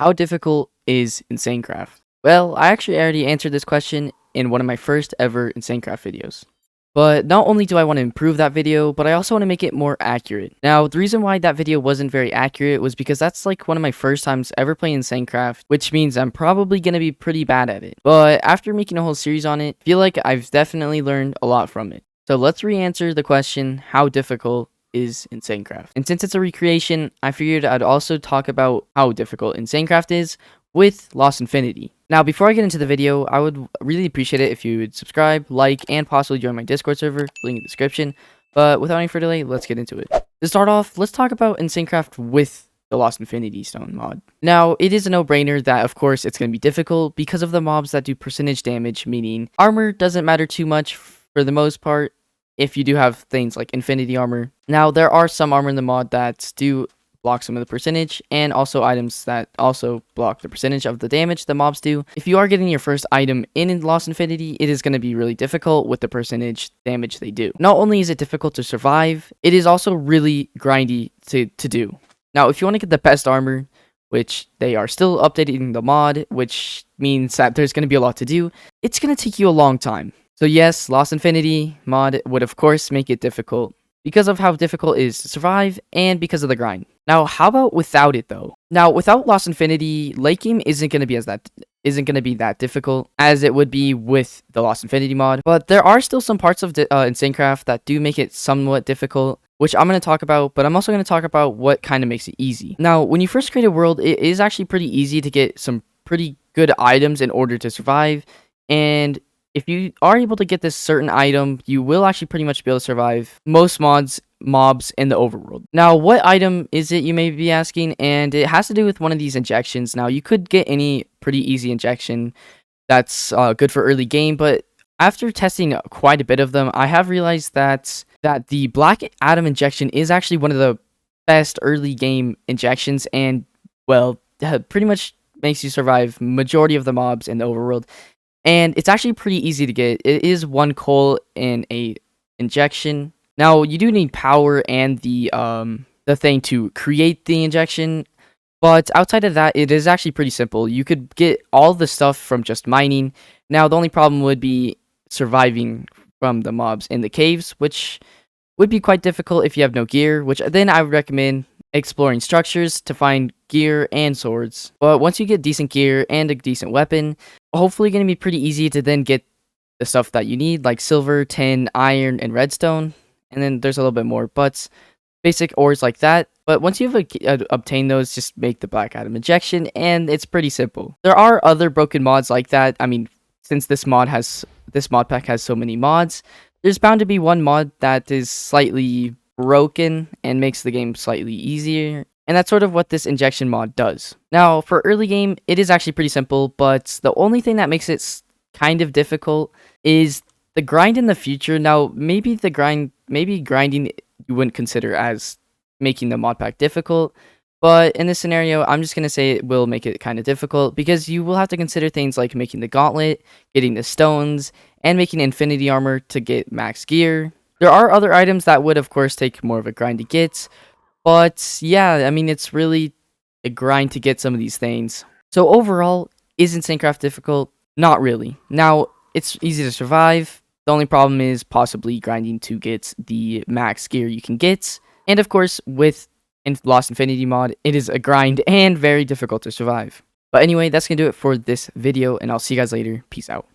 How difficult is insanecraft? Well, I actually already answered this question in one of my first ever insanecraft videos. But not only do I want to improve that video, but I also want to make it more accurate. Now, the reason why that video wasn't very accurate was because that's like one of my first times ever playing insanecraft, which means I'm probably going to be pretty bad at it. But after making a whole series on it, I feel like I've definitely learned a lot from it. So let's re-answer the question, how difficult is insanecraft? And since it's a recreation, I figured I'd also talk about how difficult insanecraft is with Lost Infinity. Now, before I get into the video, I would really appreciate it if you would subscribe, like, and possibly join my Discord server, link in the description. But without any further delay, let's get into it. To start off, let's talk about insanecraft with the Lost Infinity Stone mod. Now, it is a no-brainer that, of course, it's going to be difficult because of the mobs that do percentage damage, meaning armor doesn't matter too much for the most part if you do have things like infinity armor. Now, there are some armor in the mod that do block some of the percentage, and also items that also block the percentage of the damage the mobs do. If you are getting your first item in Lost Infinity, it is going to be really difficult with the percentage damage they do. Not only is it difficult to survive, it is also really grindy to do. Now, if you want to get the best armor, which they are still updating the mod, which means that there's going to be a lot to do, it's going to take you a long time. So yes, Lost Infinity mod would of course make it difficult, because of how difficult it is to survive, and because of the grind. Now, how about without it though? Now, without Lost Infinity, late game isn't going to be that difficult as it would be with the Lost Infinity mod. But there are still some parts of insanecraft that do make it somewhat difficult, which I'm going to talk about. But I'm also going to talk about what kind of makes it easy. Now, when you first create a world, it is actually pretty easy to get some pretty good items in order to survive, and if you are able to get this certain item, you will actually pretty much be able to survive most mobs in the overworld. Now, what item is it, you may be asking? And it has to do with one of these injections. Now, you could get any pretty easy injection that's good for early game, but after testing quite a bit of them, I have realized that the Black Atom injection is actually one of the best early game injections, and, well, pretty much makes you survive majority of the mobs in the overworld. And it's actually pretty easy to get. It is 1 coal in a injection. Now, you do need power and the thing to create the injection, but outside of that, it is actually pretty simple. You could get all the stuff from just mining. Now, the only problem would be surviving from the mobs in the caves, which would be quite difficult if you have no gear, which then I would recommend exploring structures to find gear and swords. But once you get decent gear and a decent weapon, hopefully going to be pretty easy to then get the stuff that you need, like silver, tin, iron, and redstone. And then there's a little bit more, but basic ores like that. But once you've obtained those, just make the Black Atom injection, and it's pretty simple. There are other broken mods like that. I mean, since this mod pack has so many mods, there's bound to be one mod that is slightly broken and makes the game slightly easier, and that's sort of what this injection mod does. Now, for early game, it is actually pretty simple, but the only thing that makes it kind of difficult is the grind in the future. Now, maybe grinding you wouldn't consider as making the mod pack difficult, but in this scenario, I'm just going to say it will make it kind of difficult, because you will have to consider things like making the gauntlet, getting the stones, and making infinity armor to get max gear. There are other items that would, of course, take more of a grind to get, but yeah, I mean, it's really a grind to get some of these things. So overall, is insanecraft difficult? Not really. Now, it's easy to survive. The only problem is possibly grinding to get the max gear you can get. And of course, with Lost Infinity mod, it is a grind and very difficult to survive. But anyway, that's going to do it for this video, and I'll see you guys later. Peace out.